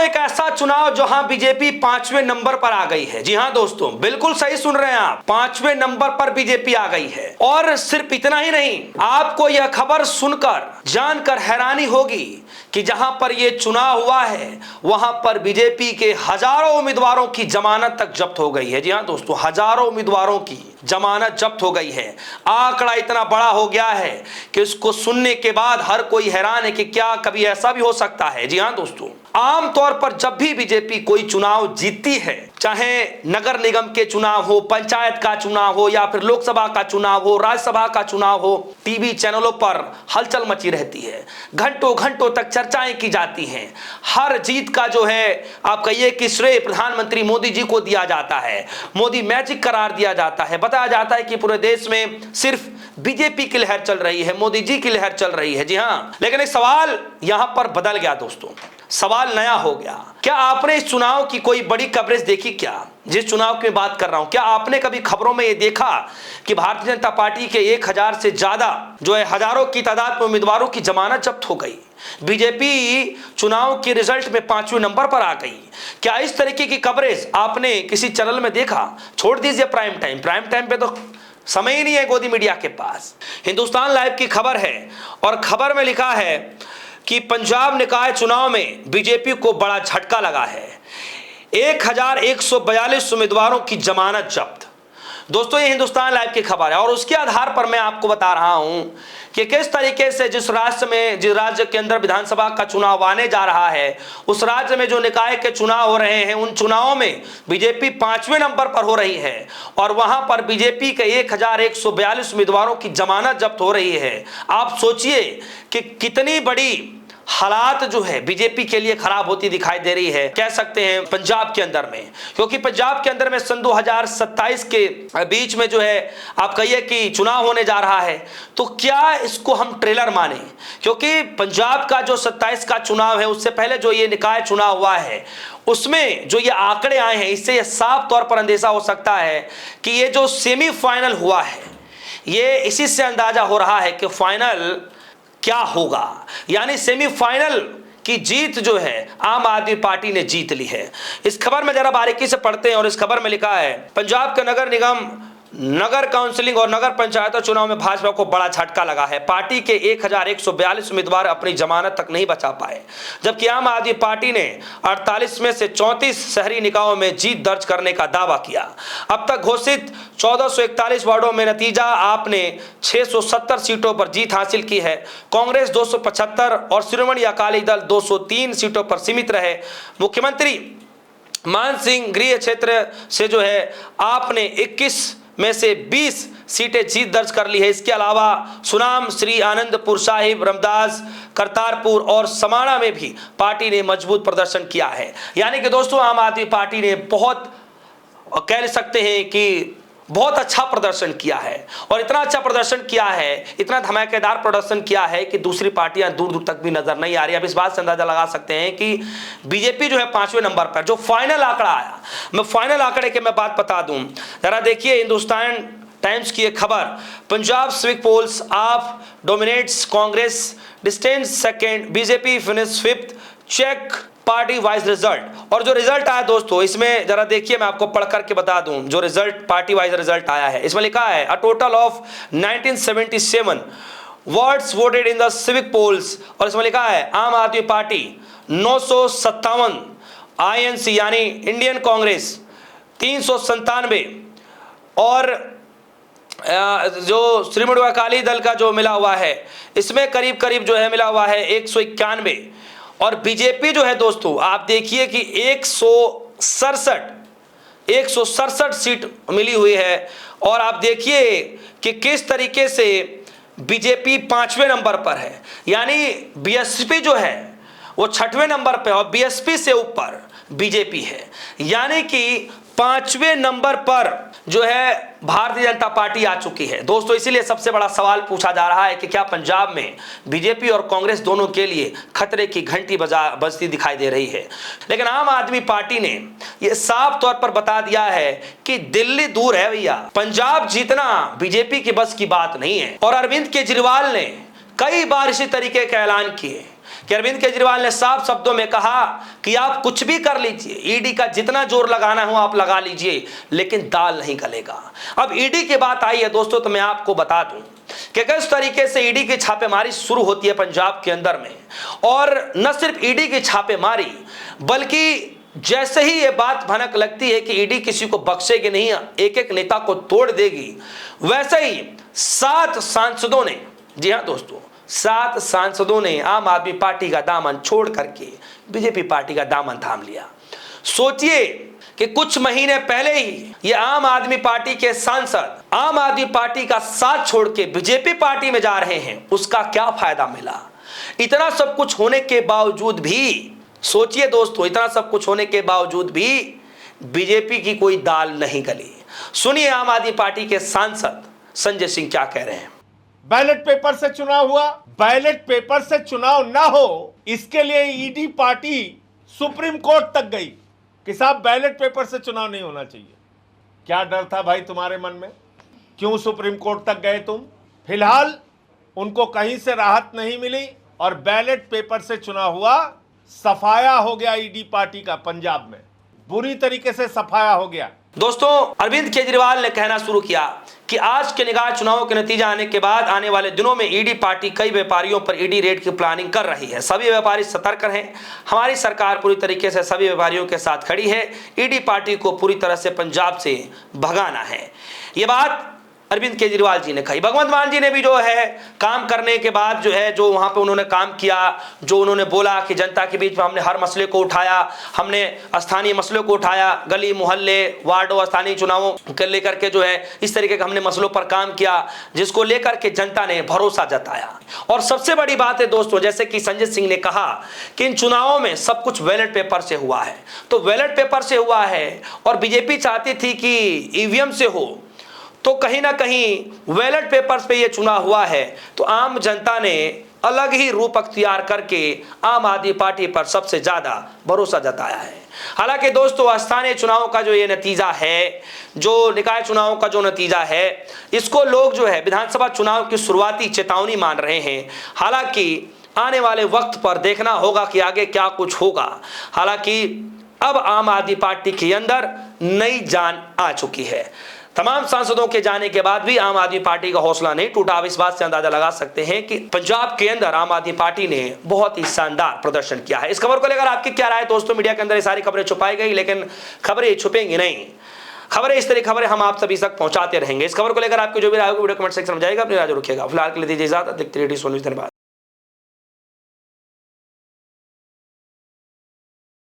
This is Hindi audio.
एक ऐसा चुनाव जहां बीजेपी 5वें नंबर पर आ गई है। जी हां दोस्तों, बिल्कुल सही सुन रहे हैं आप, 5वें नंबर पर बीजेपी आ गई है। और सिर्फ इतना ही नहीं, आपको यह खबर सुनकर जानकर हैरानी होगी कि जहां पर यह चुनाव हुआ है वहां पर बीजेपी के हजारों उम्मीदवारों की जमानत तक जब्त हो गई है। जी हां दोस्तों, हजारों उम्मीदवारों की जमानत जब्त हो गई है। आंकड़ा इतना बड़ा हो गया है कि इसको सुनने के बाद हर कोई हैरान है कि क्या कभी ऐसा भी हो सकता है। जी हां दोस्तों, आमतौर पर जब भी बीजेपी कोई चुनाव जीतती है, चाहे नगर निगम के चुनाव हो, पंचायत का चुनाव हो या फिर लोकसभा का चुनाव हो, राज्यसभा का चुनाव हो, टीवी चैनलों पर हलचल मची रहती है, घंटों घंटों तक चर्चाएं की जाती हैं। हर जीत का जो है आप कहिए कि श्रेय प्रधानमंत्री मोदी जी को दिया जाता है, मोदी मैजिक करार दिया जाता है, बताया जाता है कि पूरे देश में सिर्फ बीजेपी की लहर चल रही है, मोदी जी की लहर चल रही है। जी हां, लेकिन एक सवाल यहां पर बदल गया दोस्तों, सवाल नया हो गया। क्या आपने इस चुनाव की कोई बड़ी कवरेज देखी? क्या जिस चुनाव की बात कर रहा हूं, क्या आपने कभी खबरों में यह देखा कि भारतीय जनता पार्टी के 1000 से ज्यादा जो है हजारों की तादाद में उम्मीदवारों की जमानत जब्त हो गई? बीजेपी चुनाव के रिजल्ट में 5वें नंबर पर आ गई। क्या इस तरीके की कवरेज आपने किसी चैनल में देखा? छोड़ दीजिए प्राइम टाइम पे तो समय ही नहीं है गोदी मीडिया के पास। हिंदुस्तान लाइव की खबर है और खबर में लिखा है कि पंजाब निकाय चुनाव में बीजेपी को बड़ा झटका लगा है। 1142 उम्मीदवारों की जमानत जब्त। दोस्तों, ये हिंदुस्तान लाइव की खबर है और उसके आधार पर मैं आपको बता रहा हूं कि किस तरीके से जिस राज्य के अंदर विधानसभा का चुनाव आने जा रहा है, उस राज्य में जो निकाय के चुनाव हो रहे हैं, उन चुनावों में बीजेपी 5वें नंबर पर हो रही है और वहां पर बीजेपी के 1142 उम्मीदवारों की जमानत जब्त हो रही है। आप सोचिए कि कितनी बड़ी हालात जो है बीजेपी के लिए खराब होती दिखाई दे रही है, कह सकते हैं पंजाब के अंदर में, क्योंकि पंजाब के अंदर में सन 2027 के बीच में जो है आप कहिए कि चुनाव होने जा रहा है। तो क्या इसको हम ट्रेलर माने? क्योंकि पंजाब का जो 27 का चुनाव है, उससे पहले जो ये निकाय चुनाव हुआ है, उसमें जो ये आंकड़े आए हैं, इससे यह साफ तौर पर अंदेशा हो सकता है कि ये जो सेमीफाइनल हुआ है, ये इसी से अंदाजा हो रहा है कि फाइनल क्या होगा। यानी सेमीफाइनल की जीत जो है आम आदमी पार्टी ने जीत ली है। इस खबर में जरा बारीकी से पढ़ते हैं और इस खबर में लिखा है, पंजाब के नगर निगम, नगर काउंसिलिंग और नगर पंचायतों चुनाव में भाजपा को बड़ा झटका लगा है। पार्टी के 1142 उम्मीदवार अपनी जमानत तक नहीं बचा पाए, जबकि आम आदमी पार्टी ने 48 में से 34 शहरी निकायों में जीत दर्ज करने का दावा किया। अब तक घोषित 1441 वार्डों में नतीजा आपने 670 सीटों पर जीत हासिल की है। कांग्रेस 275 और श्रोमणी अकाली दल 203 सीटों पर सीमित रहे। मुख्यमंत्री मान सिंह गृह क्षेत्र से जो है आपने 21 में से 20 सीटें जीत दर्ज कर ली है। इसके अलावा सुनाम, श्री आनंदपुर साहिब, रमदास, करतारपुर और समाना में भी पार्टी ने मजबूत प्रदर्शन किया है। यानी कि दोस्तों, आम आदमी पार्टी ने बहुत कह सकते हैं कि बहुत अच्छा प्रदर्शन किया है और इतना अच्छा प्रदर्शन किया है, इतना धमाकेदार प्रदर्शन किया है कि दूसरी पार्टियां दूर दूर तक भी नजर नहीं आ रही। अब इस बात से अंदाजा लगा सकते हैं कि बीजेपी जो है 5वें नंबर पर। जो फाइनल आंकड़ा आया, मैं फाइनल आंकड़े की मैं बात बता दूं, जरा देखिए हिंदुस्तान टाइम्स की एक खबर, Punjab civic polls AAP dominates, Congress distance second, BJP finish 5th, check party wise result. और जो रिजल्ट आया दोस्तों, इसमें जरा देखिए, मैं आपको पढ़ करके बता दूं जो रिजल्ट पार्टी वाइज रिजल्ट आया है। इसमें लिखा है, a total of 1977 wards voted in the civic polls. और इसमें लिखा है आम आदमी पार्टी 957, आईएनसी यानी इंडियन कांग्रेस 397 और जो श्रोमणी अकाली दल का जो मिला हुआ है, इसमें करीब करीब जो है मिला हुआ है 191। और बीजेपी जो है दोस्तों, आप देखिए कि 167 सीट मिली हुई है। और आप देखिए कि किस तरीके से बीजेपी 5वें नंबर पर है, यानी बीएसपी जो है वो 6वें नंबर पे और बीएसपी से ऊपर बीजेपी है। यानी कि 5वें नंबर पर जो है भारतीय जनता पार्टी आ चुकी है दोस्तों। इसीलिए सबसे बड़ा सवाल पूछा जा रहा है कि क्या पंजाब में बीजेपी और कांग्रेस दोनों के लिए खतरे की घंटी बजती दिखाई दे रही है। लेकिन आम आदमी पार्टी ने यह साफ तौर पर बता दिया है कि दिल्ली दूर है भैया, पंजाब जीतना बीजेपी के बस की बात नहीं है। और अरविंद केजरीवाल ने कई बार इसी तरीके का ऐलान किए कि अरविंद केजरीवाल ने साफ शब्दों में कहा कि आप कुछ भी कर लीजिए, ईडी का जितना जोर लगाना हो आप लगा लीजिए, लेकिन दाल नहीं गलेगा। अब ईडी की बात आई है दोस्तों, तो मैं आपको बता दूं कि किस तरीके से ईडी की छापेमारी शुरू होती है पंजाब के अंदर में। और न सिर्फ ईडी की छापेमारी, बल्कि जैसे ही ये बात भनक लगती है कि ईडी किसी को बख्शेगी नहीं, एक एक नेता को तोड़ देगी, वैसे ही 7 सांसदों ने, जी हाँ दोस्तों, 7 सांसदों ने आम आदमी पार्टी का दामन छोड़ करके बीजेपी पार्टी का दामन थाम लिया। सोचिए कि कुछ महीने पहले ही ये आम आदमी पार्टी के सांसद आम आदमी पार्टी का साथ छोड़ के बीजेपी पार्टी में जा रहे हैं, उसका क्या फायदा मिला? इतना सब कुछ होने के बावजूद भी, सोचिए दोस्तों, इतना सब कुछ होने के बावजूद भी बीजेपी की कोई दाल नहीं गली। सुनिए आम आदमी पार्टी के सांसद संजय सिंह क्या कह रहे हैं। बैलेट पेपर से चुनाव हुआ, बैलेट पेपर से चुनाव ना हो इसके लिए ईडी पार्टी सुप्रीम कोर्ट तक गई कि साहब बैलेट पेपर से चुनाव नहीं होना चाहिए। क्या डर था भाई तुम्हारे मन में? क्यों सुप्रीम कोर्ट तक गए तुम? फिलहाल उनको कहीं से राहत नहीं मिली और बैलेट पेपर से चुनाव हुआ, सफाया हो गया ईडी पार्टी का पंजाब में, बुरी तरीके से सफाया हो गया। दोस्तों, अरविंद केजरीवाल ने कहना शुरू किया कि आज के निकाय चुनावों के नतीजे आने के बाद आने वाले दिनों में ईडी पार्टी कई व्यापारियों पर ईडी रेड की प्लानिंग कर रही है। सभी व्यापारी सतर्क हैं। हमारी सरकार पूरी तरीके से सभी व्यापारियों के साथ खड़ी है। ईडी पार्टी को पूरी तरह से पंजाब से भगाना है। ये बात अरविंद केजरीवाल जी ने कही। भगवंत मान जी ने भी जो है काम करने के बाद जो है, जो वहां पे उन्होंने काम किया, जो उन्होंने बोला कि जनता के बीच में हमने हर मसले को उठाया, हमने स्थानीय मसलों को उठाया, गली मोहल्ले वार्डों स्थानीय चुनावों के लेकर के जो है इस तरीके के हमने मसलों पर काम किया, जिसको लेकर के जनता ने भरोसा जताया। और सबसे बड़ी बात है दोस्तों, जैसे कि संजय सिंह ने कहा कि इन चुनावों में सब कुछ बैलेट पेपर से हुआ है, तो बैलेट पेपर से हुआ है और बीजेपी चाहती थी कि ईवीएम से हो, तो कहीं ना कहीं बैलेट पेपर्स पे ये चुनाव हुआ है, तो आम जनता ने अलग ही रूप अख्तियार करके आम आदमी पार्टी पर सबसे ज्यादा भरोसा जताया है। हालांकि दोस्तों, स्थानीय चुनाव का जो ये नतीजा है, जो निकाय चुनाव का जो नतीजा है, इसको लोग जो है विधानसभा चुनाव की शुरुआती चेतावनी मान रहे हैं। हालांकि आने वाले वक्त पर देखना होगा कि आगे क्या कुछ होगा। हालांकि अब आम आदमी पार्टी के अंदर नई जान आ चुकी है। तमाम सांसदों के जाने के बाद भी आम आदमी पार्टी का हौसला नहीं टूटा। आप इस बात से अंदाजा लगा सकते हैं कि पंजाब के अंदर आम आदमी पार्टी ने बहुत ही शानदार प्रदर्शन किया है। इस खबर को लेकर आपकी क्या राय है दोस्तों? मीडिया के अंदर ये सारी खबरें छुपाई गई, लेकिन खबरें छुपेंगी नहीं। खबरें इस तरह खबरें हम आप सभी तक पहुंचाते रहेंगे। इस खबर को लेकर आपकी जो भी राय होगी वीडियो कमेंट सेक्शन में जाएगा, अपनी राय रखिएगा। फिलहाल के लिए दीजिए इजाजत। देखते रहिए सोनू। धन्यवाद।